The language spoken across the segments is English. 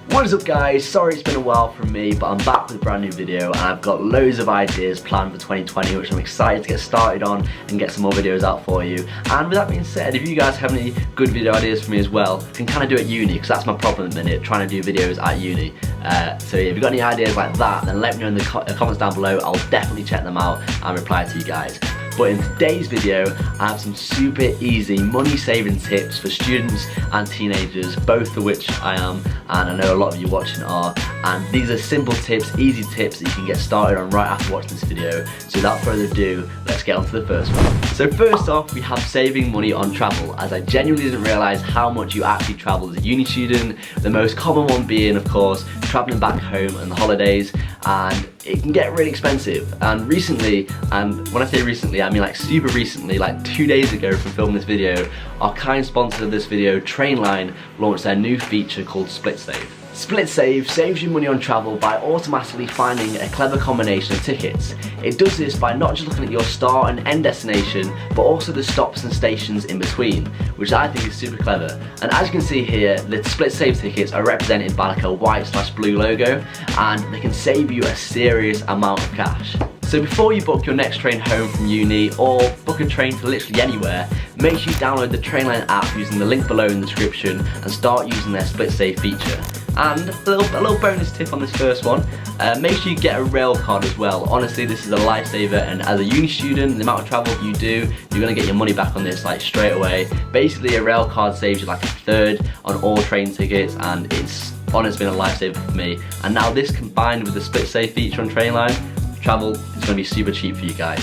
What is up guys, sorry it's been a while from me, but I'm back with a brand new video and I've got loads of ideas planned for 2020 which I'm excited to get started on and get some more videos out for you. And with that being said, if you guys have any good video ideas for me as well, I can kind of do it at uni because that's my problem at the minute, trying to do videos at uni. So if you've got any ideas like that, then let me know in the comments down below. I'll definitely check them out and reply to you guys. But in today's video, I have some super easy money saving tips for students and teenagers, both of which I am, and I know a lot of you watching are. And these are simple tips, easy tips that you can get started on right after watching this video. So without further ado, let's get on to the first one. So first off, we have saving money on travel, as I genuinely didn't realise how much you actually travel as a uni student. The most common one being, of course, travelling back home on the holidays, and it can get really expensive. And recently, and when I say recently, I mean like super recently, like 2 days ago from filming this video, our kind sponsor of this video, Trainline, launched their new feature called Split Save. Split Save saves you money on travel by automatically finding a clever combination of tickets. It does this by not just looking at your start and end destination, but also the stops and stations in between, which I think is super clever. And as you can see here, the Split Save tickets are represented by like a white/blue logo, and they can save you a serious amount of cash. So before you book your next train home from uni or book a train to literally anywhere, make sure you download the Trainline app using the link below in the description and start using their Split Save feature. And a little bonus tip on this first one, make sure you get a rail card as well. Honestly, this is a lifesaver, and as a uni student, the amount of travel you do, you're gonna get your money back on this like straight away. Basically, a rail card saves you like a third on all train tickets, and it's honestly been a lifesaver for me. And now this combined with the Split Save feature on Trainline, travel is gonna be super cheap for you guys.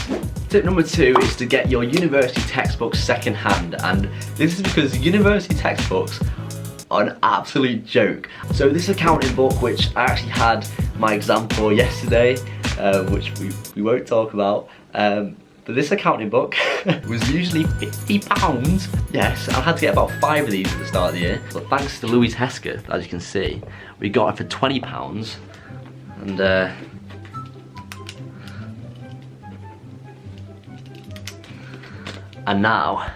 Tip number 2 is to get your university textbooks second hand, and this is because university textbooks are an absolute joke. So this accounting book, which I actually had my exam for yesterday, which we won't talk about, but this accounting book was usually £50. Yes, I had to get about 5 of these at the start of the year, but thanks to Louise Hesker, as you can see, we got it for £20, and now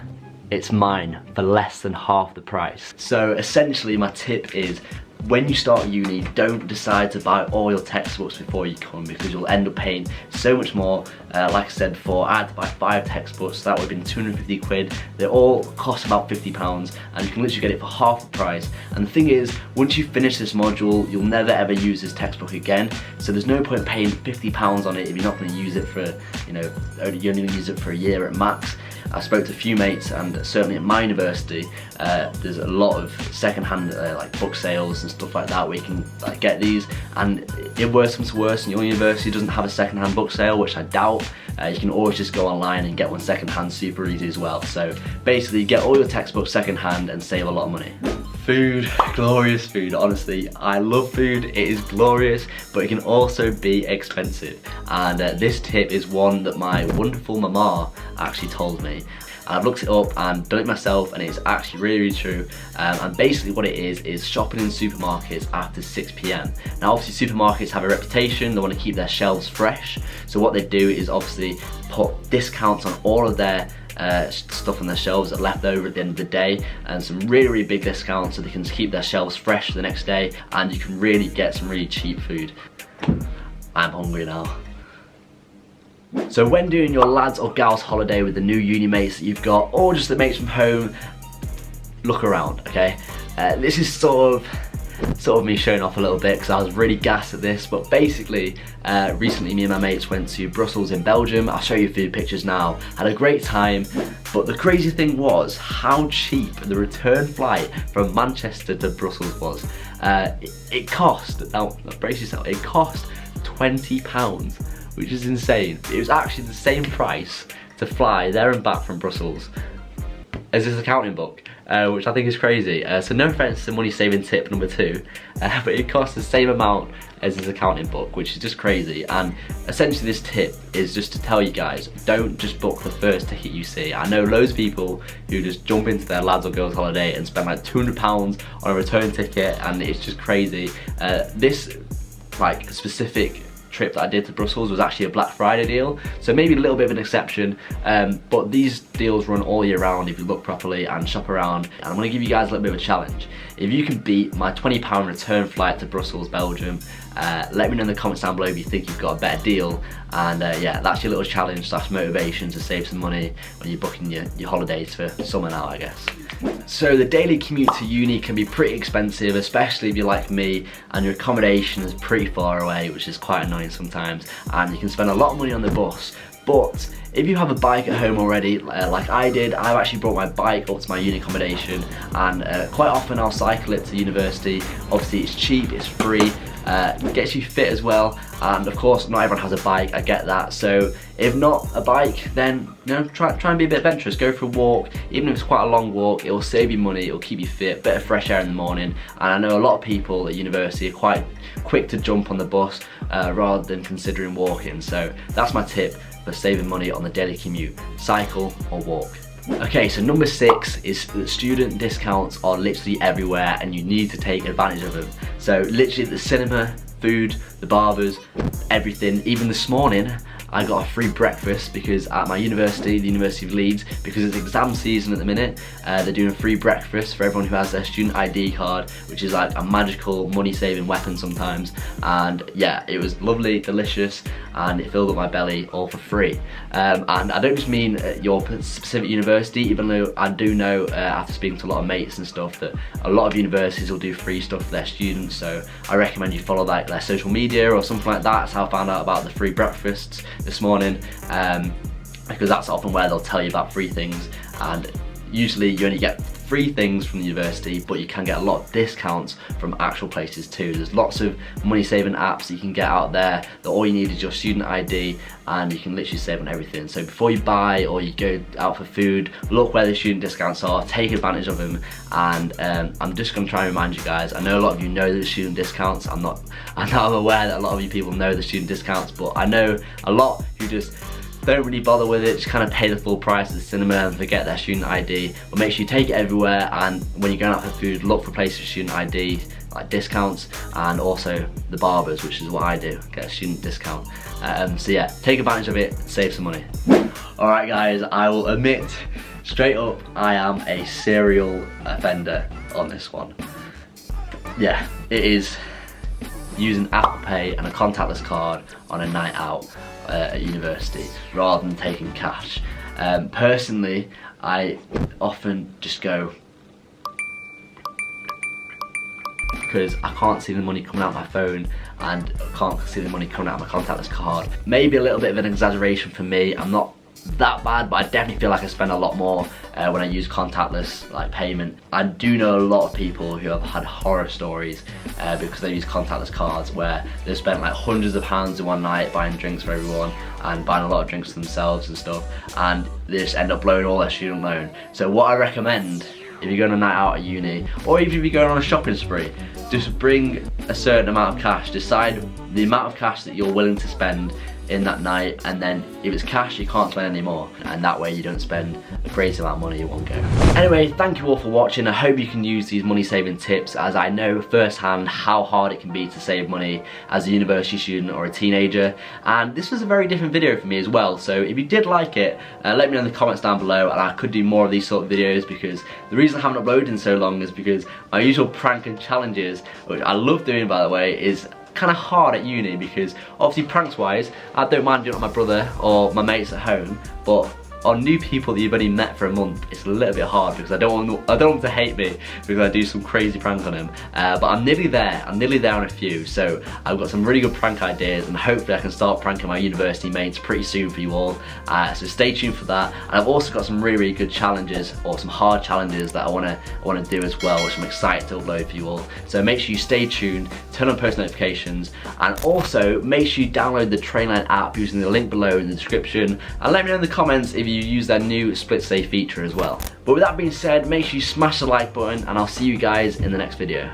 it's mine for less than half the price. So essentially my tip is, when you start uni, don't decide to buy all your textbooks before you come, because you'll end up paying so much more. Like I said before, I had to buy 5 textbooks, so that would have been 250 quid. They all cost about £50, and you can literally get it for half the price. And the thing is, once you finish this module, you'll never ever use this textbook again. So there's no point paying £50 on it if you're not going to use it for, you know, you're only going to use it for a year at max. I spoke to a few mates, and certainly at my university, there's a lot of second-hand like book sales and stuff like that where you can like get these. And if worse comes to worse and your university doesn't have a second-hand book sale, which I doubt, you can always just go online and get one second-hand super easy as well. So basically, get all your textbooks second-hand and save a lot of money. Food, glorious food. Honestly, I love food. It is glorious, but it can also be expensive. And this tip is one that my wonderful mama actually told me. I've looked it up and done it myself, and it's actually really true. And basically what it is shopping in supermarkets after 6 PM. Now obviously supermarkets have a reputation, they want to keep their shelves fresh. So what they do is obviously put discounts on all of their stuff on their shelves that are left over at the end of the day, and some really big discounts so they can keep their shelves fresh for the next day, and you can really get some really cheap food. I'm hungry now. So when doing your lads or gals holiday with the new uni mates that you've got, or just the mates from home, look around, okay? This is sort of me showing off a little bit because I was really gassed at this, but basically recently me and my mates went to Brussels in Belgium. I'll show you a few pictures now. Had a great time, but the crazy thing was how cheap the return flight from Manchester to Brussels was. It cost, now brace yourself, it cost £20, which is insane. It was actually the same price to fly there and back from Brussels as this accounting book, which I think is crazy. So no offense to money saving tip number 2, but it costs the same amount as this accounting book, which is just crazy. And essentially this tip is just to tell you guys, don't just book the first ticket you see. I know loads of people who just jump into their lads or girls holiday and spend like £200 on a return ticket, and it's just crazy. This like specific trip that I did to Brussels was actually a Black Friday deal, so maybe a little bit of an exception, but these deals run all year round if you look properly and shop around. And I'm going to give you guys a little bit of a challenge. If you can beat my £20 return flight to Brussels, Belgium, let me know in the comments down below if you think you've got a better deal. And yeah, that's your little challenge / motivation to save some money when you're booking your holidays for summer now, I guess. So the daily commute to uni can be pretty expensive, especially if you're like me and your accommodation is pretty far away, which is quite annoying sometimes, and you can spend a lot of money on the bus. But if you have a bike at home already, like I did, I've actually brought my bike up to my uni accommodation, and quite often I'll cycle it to university. Obviously it's cheap, it's free, gets you fit as well, and of course not everyone has a bike, I get that. So if not a bike, then you know, try and be a bit adventurous, go for a walk. Even if it's quite a long walk, it will save you money, it will keep you fit, bit of fresh air in the morning. And I know a lot of people at university are quite quick to jump on the bus rather than considering walking. So that's my tip for saving money on the daily commute: cycle or walk. Okay, so number 6 is that student discounts are literally everywhere and you need to take advantage of them. So literally the cinema, food, the barbers, everything. Even this morning I got a free breakfast because at my university, the University of Leeds, because it's exam season at the minute, they're doing a free breakfast for everyone who has their student ID card, which is like a magical money-saving weapon sometimes. And yeah, it was lovely, delicious, and it filled up my belly all for free. And I don't just mean at your specific university, even though I do know after speaking to a lot of mates and stuff that a lot of universities will do free stuff for their students. So I recommend you follow like their social media or something like that. That's how I found out about the free breakfasts this morning, because that's often where they'll tell you about free things. And usually you only get free things from the university, but you can get a lot of discounts from actual places too. There's lots of money saving apps that you can get out there that all you need is your student ID, and you can literally save on everything. So before you buy or you go out for food, look where the student discounts are, take advantage of them. And I'm just going to try and remind you guys, I know a lot of you know the student discounts. I'm aware that a lot of you people know the student discounts, but I know a lot who just don't really bother with it, just kind of pay the full price of the cinema and forget their student ID. But make sure you take it everywhere, and when you're going out for food, look for places with student ID, like discounts, and also the barbers, which is what I do, get a student discount. So yeah, take advantage of it, save some money. Alright guys, I will admit straight up, I am a serial offender on this one. Yeah, it is using Apple Pay and a contactless card on a night out at university rather than taking cash. Personally, I often just go, because I can't see the money coming out of my phone and I can't see the money coming out of my contactless card. Maybe a little bit of an exaggeration for me, I'm not that bad, but I definitely feel like I spend a lot more when I use contactless like payment. I do know a lot of people who have had horror stories because they use contactless cards, where they've spent like hundreds of pounds in one night buying drinks for everyone and buying a lot of drinks for themselves and stuff, and they just end up blowing all their student loan. So what I recommend, if you're going on a night out at uni, or even if you're going on a shopping spree, just bring a certain amount of cash. Decide the amount of cash that you're willing to spend in that night, and then if it's cash you can't spend any more, and that way you don't spend a crazy amount of money in one go. Anyway, thank you all for watching. I hope you can use these money saving tips, as I know firsthand how hard it can be to save money as a university student or a teenager, and this was a very different video for me as well. So if you did like it, let me know in the comments down below, and I could do more of these sort of videos, because the reason I haven't uploaded in so long is because my usual prank and challenges, which I love doing by the way, is kind of hard at uni, because obviously pranks wise I don't mind doing it on my brother or my mates at home, but on new people that you've only met for a month, it's a little bit hard, because I don't want them to hate me because I do some crazy prank on them. But I'm nearly there on a few, so I've got some really good prank ideas, and hopefully I can start pranking my university mates pretty soon for you all. So stay tuned for that. And I've also got some really good challenges, or some hard challenges that I want to do as well, which I'm excited to upload for you all. So make sure you stay tuned, turn on post notifications, and also make sure you download the Trainline app using the link below in the description, and let me know in the comments if you use their new split save feature as well. But with that being said, make sure you smash the like button, and I'll see you guys in the next video.